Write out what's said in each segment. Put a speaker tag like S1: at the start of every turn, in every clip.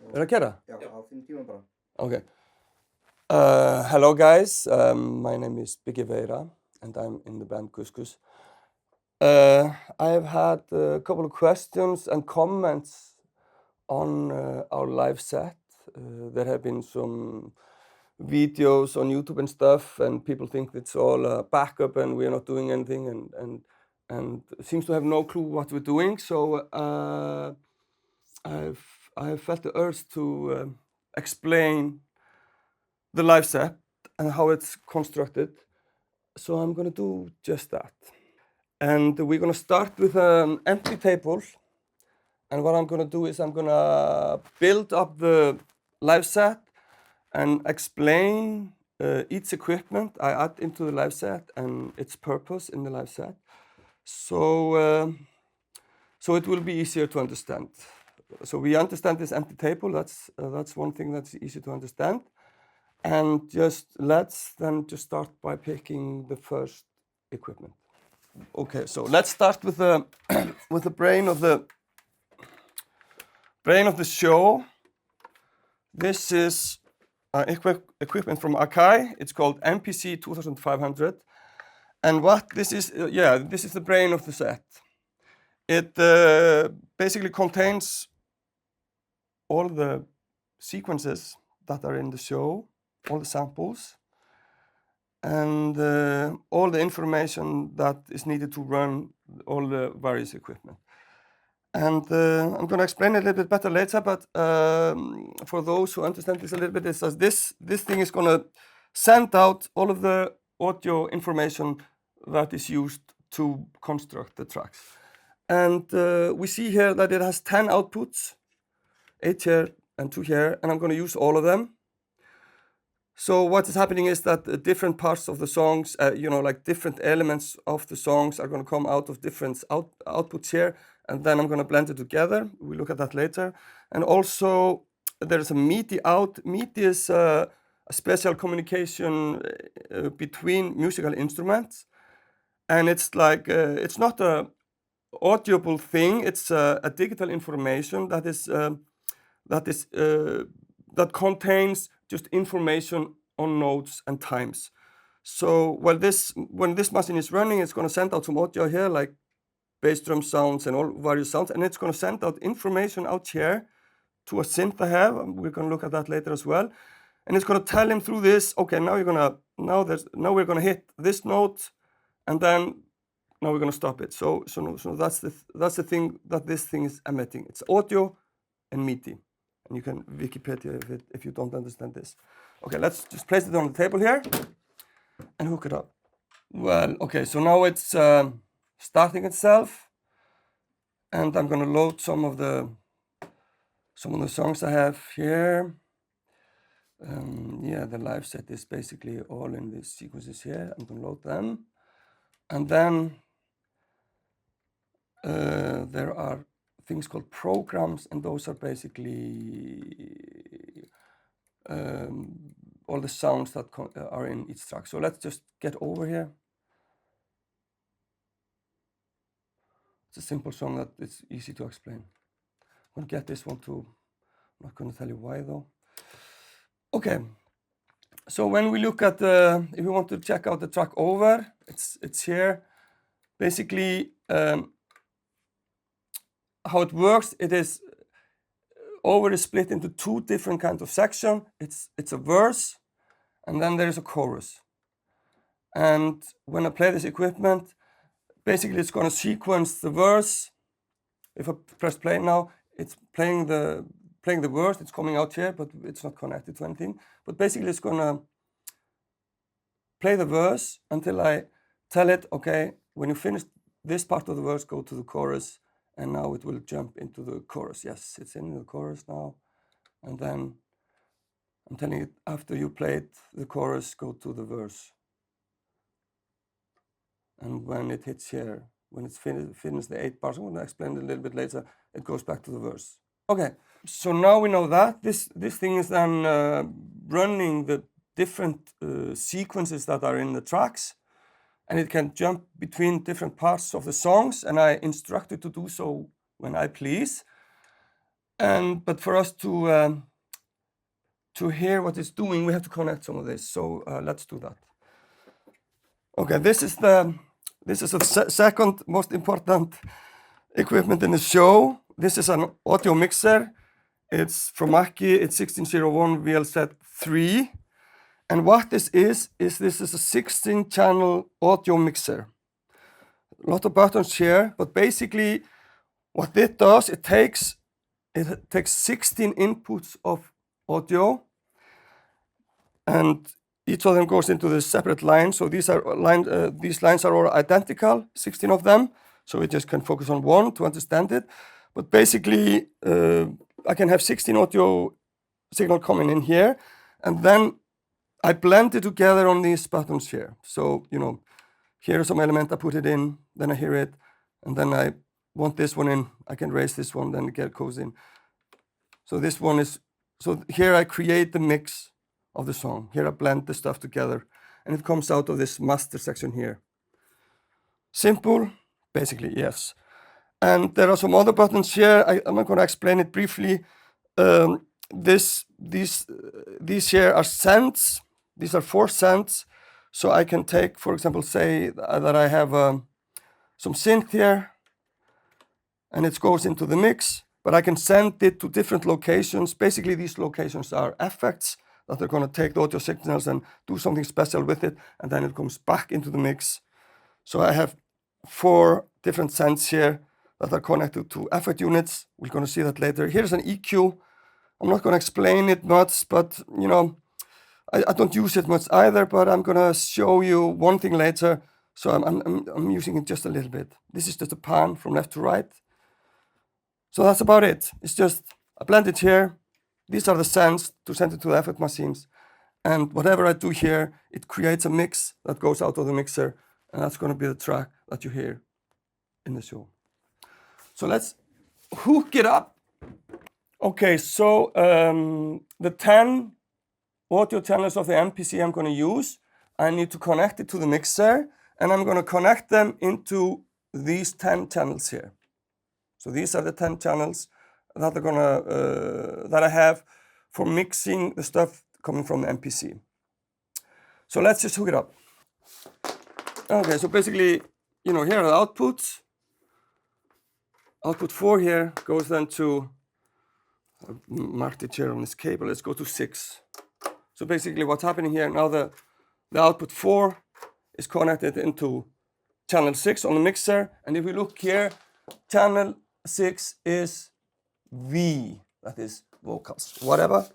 S1: Er að gera?
S2: Já, á þín tíma bara.
S1: Okay. Hello guys, my name is Biggi Veira and I'm in the band GusGus. I've had a couple of questions and comments on our live set. There have been some videos on YouTube and stuff, and people think it's all a backup and we're not doing anything, and seems to have no clue what we're doing. So I've felt the urge to explain the live set and how it's constructed. So I'm gonna do just that. And we're gonna start with an empty table. And what I'm gonna do is I'm gonna build up the live set and explain each equipment I add into the live set and its purpose in the live set. So it will be easier to understand. So we understand this empty table. That's one thing that's easy to understand. And let's then just start by picking the first equipment. Okay, so let's start with the with the brain of the show. This is equipment from Akai. It's called MPC 2500. And what this is, this is the brain of the set. It basically contains all the sequences that are in the show, all the samples, and all the information that is needed to run all the various equipment. And I'm going to explain it a little bit better later, but for those who understand this a little bit, it's as this thing is going to send out all of the audio information that is used to construct the tracks. And we see here that it has 10 outputs, 8 here and 2 here, and I'm going to use all of them. So what is happening is that different parts of the songs, like different elements of the songs are going to come out of different outputs here, and then I'm going to blend it together. We'll look at that later. And also there's a MIDI out. MIDI is a special communication between musical instruments, and it's like it's not a audible thing. It's a digital information that contains just information on notes and times. So when this machine is running, it's going to send out some audio here, like bass drum sounds and all various sounds, and it's going to send out information out here to a synth I have. We're going to look at that later as well. And it's going to tell him through this, okay, now we're going to hit this note, and then now we're going to stop it. So that's the thing that this thing is emitting. It's audio and MIDI. And you can Wikipedia if you don't understand this. Okay, let's just place it on the table here and hook it up. Well, okay, so now it's starting itself, and I'm gonna load some of the songs I have here. The live set is basically all in these sequences here. I'm gonna load them, and then there are things called programs, and those are basically all the sounds that are in each track. So let's just get over here. It's a simple song that it's easy to explain. I'm going to get this one too. I'm not going to tell you why though. Okay, so when we look at if you want to check out the track over, it's here. Basically, how it works, it is over is split into 2 different kinds of sections. It's a verse, and then there is a chorus. And when I play this equipment, basically it's going to sequence the verse. If I press play now, it's playing the verse. It's coming out here, but it's not connected to anything. But basically it's going to play the verse until I tell it, okay, when you finish this part of the verse, go to the chorus. And now it will jump into the chorus. Yes, it's in the chorus now. And then I'm telling it, after you played the chorus, go to the verse. And when it hits here, when it's finished the 8 parts, I'm going to explain it a little bit later, it goes back to the verse. Okay, so now we know that. This thing is then running the different sequences that are in the tracks. And it can jump between different parts of the songs, and I instruct it to do so when I please. But for us to hear what it's doing, we have to connect some of this. So let's do that. Okay, this is the second most important equipment in the show. This is an audio mixer. It's from Mackie. It's 1601 VLSet 3. And what this is this is a 16-channel audio mixer. A lot of buttons here, but basically what it does, it takes 16 inputs of audio, and each of them goes into the separate line. So these lines are all identical, 16 of them. So we just can focus on one to understand it. But basically, I can have 16 audio signal coming in here, and then I blend it together on these buttons here. So, here is some element, I put it in, then I hear it, and then I want this one in, I can raise this one, then it goes in. So this one is, so here I create the mix of the song. Here I blend the stuff together, and it comes out of this master section here. Simple, basically, yes. And there are some other buttons here. I'm not going to explain it briefly. These here are cents. These are 4 cents. So I can take, for example, say that I have some synth here, and it goes into the mix, but I can send it to different locations. Basically, these locations are effects that are going to take the audio signals and do something special with it, and then it comes back into the mix. So I have 4 different cents here that are connected to effect units. We're going to see that later. Here's an EQ. I'm not going to explain it much, but I don't use it much either, but I'm gonna show you one thing later. So I'm using it just a little bit. This is just a pan from left to right. So that's about it. It's just, I blend it here. These are the sends to send it to the effect machines. And whatever I do here, it creates a mix that goes out of the mixer. And that's gonna be the track that you hear in the show. So let's hook it up. Okay, so the 10 audio channels of the MPC I'm going to use, I need to connect it to the mixer, and I'm going to connect them into these 10 channels here. So these are the 10 channels that are that I have for mixing the stuff coming from the MPC. So let's just hook it up. Okay, so basically, here are the outputs. Output 4 here goes then to, I marked it here on this cable, let's go to 6. So basically what's happening here, now the output 4 is connected into channel 6 on the mixer. And if we look here, channel 6 is V, that is vocals, whatever.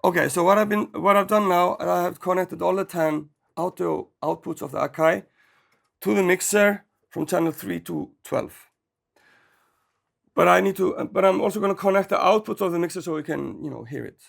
S1: Okay, so what I've done now, I have connected all the 10 audio outputs of the Akai to the mixer from channel 3 to 12. But I'm also going to connect the outputs of the mixer so we can, hear it.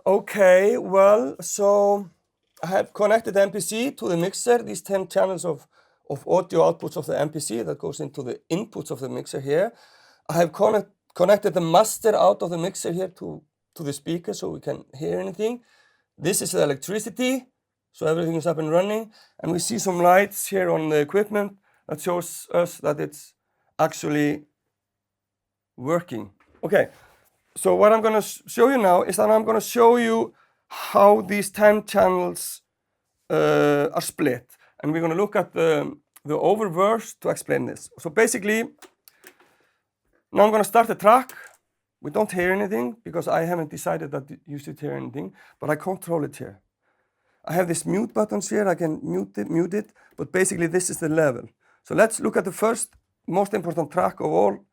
S1: Okay, well, so I have connected the MPC to the mixer, these 10 channels of audio outputs of the MPC that goes into the inputs of the mixer here. I have connected the master out of the mixer here to the speaker so we can hear anything. This is the electricity, so everything is up and running. And we see some lights here on the equipment that shows us that it's actually working. Okay, so what I'm going to show you now is that I'm going to show you how these 10 channels are split. And we're going to look at the oververse to explain this. So basically, now I'm going to start the track. We don't hear anything because I haven't decided that you should hear anything, but I control it here. I have these mute buttons here. I can mute it, but basically this is the level. So let's look at the first most important track of all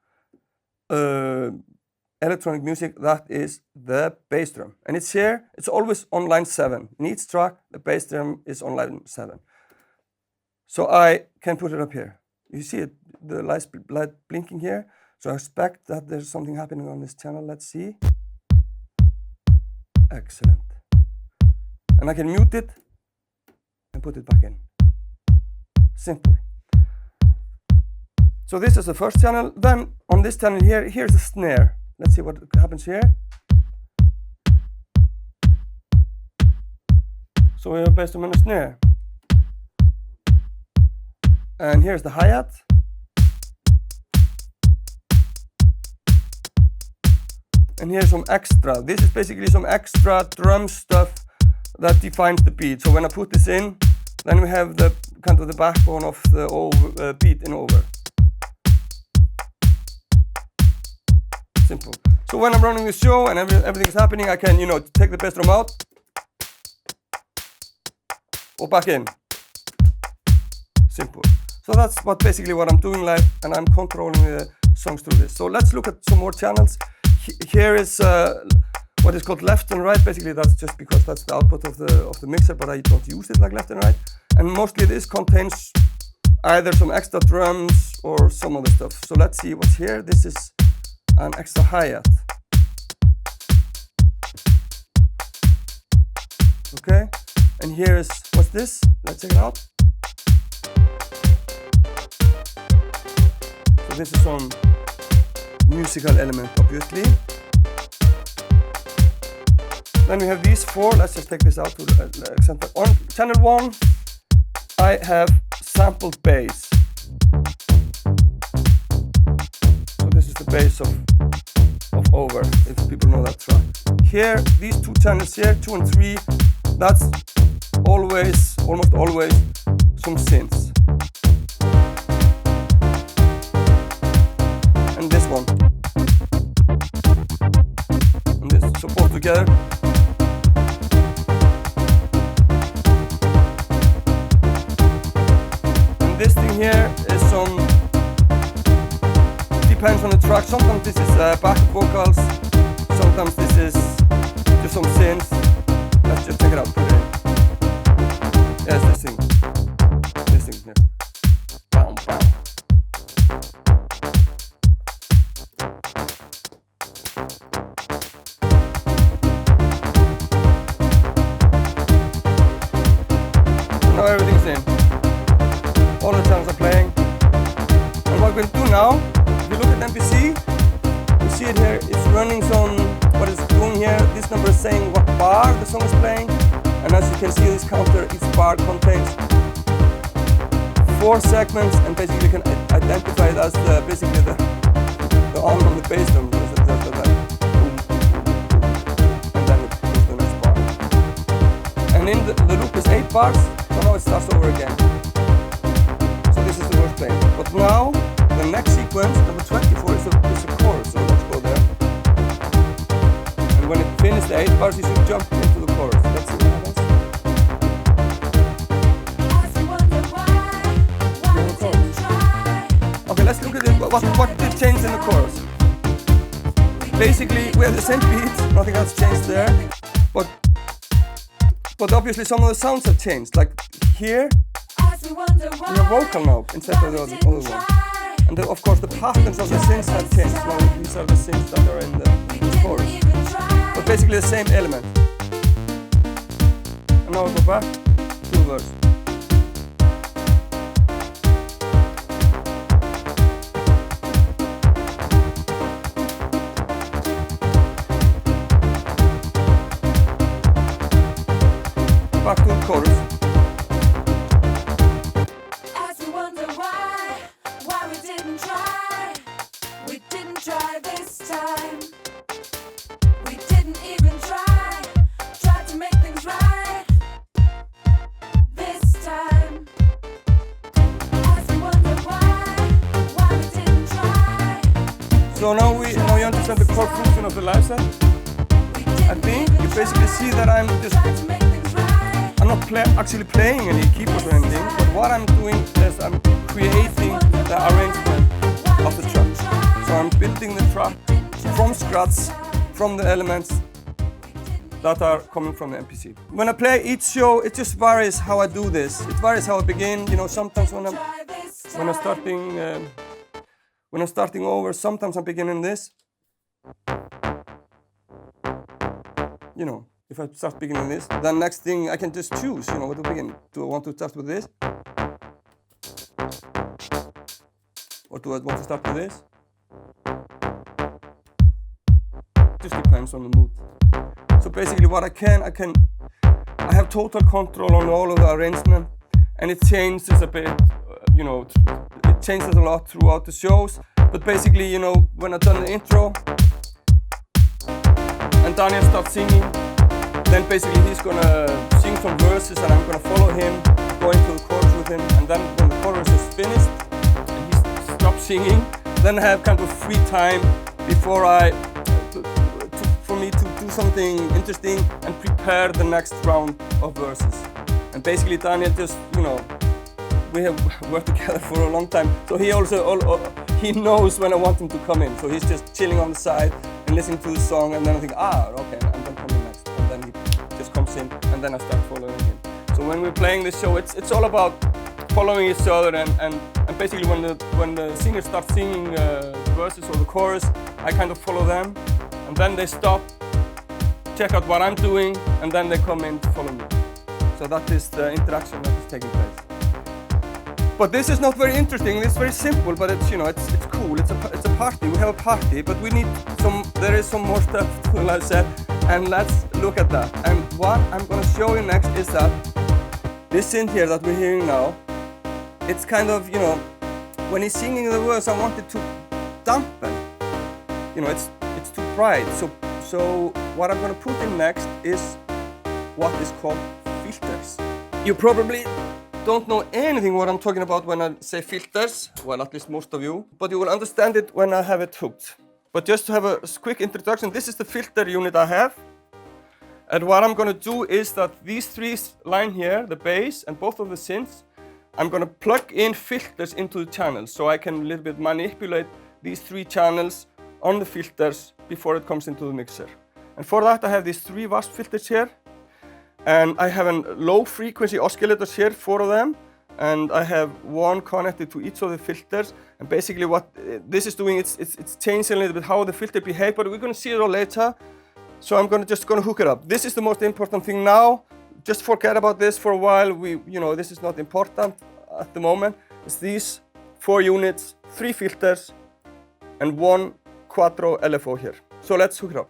S1: electronic music, that is the bass drum. And it's here, it's always on line 7. In each track, the bass drum is on line 7. So I can put it up here. You see it, the light blinking here. So I expect that there's something happening on this channel. Let's see. Excellent. And I can mute it and put it back in. Simple. So this is the first channel. Then on this channel here, here's the snare. Let's see what happens here. So we have a bass drum and a snare. And here's the hi-hat. and here's some extra. This is basically some extra drum stuff that defines the beat. So when I put this in, then we have the kind of the backbone of the beat in over. Simple. So when I'm running the show and everything is happening, I can, you know, take the bass drum out or back in. Simple. So that's basically what I'm doing live, and I'm controlling the songs through this. So let's look at some more channels. Here is what is called left and right. Basically, that's just because that's the output of the mixer, but I don't use it like left and right. And mostly this contains either some extra drums or some other stuff. So let's see what's here. This is an extra hi-hat. Okay, and here is, what's this? Let's check it out. So this is some musical element, obviously. Then we have these four. Let's just take this out to the example. On channel 1, I have sampled bass. So this is the bass of over, if people know that track. Here, these two channels here, 2 and 3, that's always, almost always, some synths. And this one. And this, so both together. And this thing here is some, depends on the track. Sometimes this is backup vocals, sometimes this is just some synths. Let's just check it out, put it in. Yes, this thing here. Bow, bow. Now everything's in. All the channels are playing. And what we're going to do now, if you look at MPC, you see it here, it's running some, what it's doing here, this number is saying what bar the song is playing, and as you can see this counter, each bar contains 4 segments, and basically you can identify it as basically the arm on the bass drum, and then it goes to the next bar. And in the loop is 8 bars, so now it starts over again. So this is the first playing. But now, the next sequence, number 24, is a chorus, so let's go there. And when it finishes the 8 bars, you should jump into the chorus. Let's see what happens. Okay, let's look at it. What did change in the chorus? Basically, we have the same beat, nothing else changed there. But obviously some of the sounds have changed. Like here, we have vocal now instead of the other one. And then, of course, the patterns of the synths have changed. Now these are the synths that are in the chorus. But basically the same element. And now we go back to the verse. Back to the chorus.
S2: As we wonder why we didn't try this time. We didn't even try to make things right this time. As we wonder why we didn't try.
S1: So now you understand the core function of the LiveSet. I think you basically see that I'm not actually playing any keyboard or anything, but what I'm doing is I'm creating the arrangement of the track. So I'm building the track from scratch, from the elements that are coming from the MPC. When I play each show, it just varies how I do this. It varies how I begin. You know, sometimes when I'm starting over, sometimes I'm beginning this. You know. If I start beginning this, then next thing I can just choose, you know, what to begin. Do I want to start with this? Or do I want to start with this? Just depends on the mood. So basically what I have total control on all of the arrangement, and it changes a bit, you know, it changes a lot throughout the shows. But basically, you know, when I've done the intro, when Daniel starts singing, then basically he's gonna sing some verses and I'm gonna follow him, going to the chorus with him, and then when the chorus is finished and he stops singing, then I have kind of free time before for me to do something interesting and prepare the next round of verses. And basically Daniel just, you know, we have worked together for a long time, so he he knows when I want him to come in. So he's just chilling on the side and listening to the song, and then I think, okay, I'm gonna come in next. And then he just comes in, and then I start following him. So when we're playing this show, it's all about following each other, and basically when the singer starts singing the verses or the chorus, I kind of follow them, and then they stop, check out what I'm doing, and then they come in to follow me. So that is the interaction that is taking place. But this is not very interesting. It's very simple, but it's, you know, it's cool. It's a party. We have a party, but we need there is some more stuff to LiveSet, and let's look at that. And what I'm gonna show you next is that this synth here that we're hearing now, it's kind of, you know, when he's singing the words, I want it to dampen. You know, it's too bright. So what I'm gonna put in next is what is called filters. You probably don't know anything what I'm talking about when I say filters, well, at least most of you, but you will understand it when I have it hooked. But just to have a quick introduction, this is the filter unit I have. And what I'm gonna do is that these three lines here, the bass and both of the synths, I'm gonna plug in filters into the channels, so I can a little bit manipulate these three channels on the filters before it comes into the mixer. And for that I have these three VASP filters here. And I have a low frequency oscillators here, 4 of them, and I have one connected to each of the filters. And basically what this is doing, it's changing a little bit how the filter behave, but we're gonna see it all later. So I'm just gonna hook it up. This is the most important thing now. Just forget about this for a while. You know, this is not important at the moment. It's these 4 units, 3 filters, and 1 Quattro LFO here. So let's hook it up.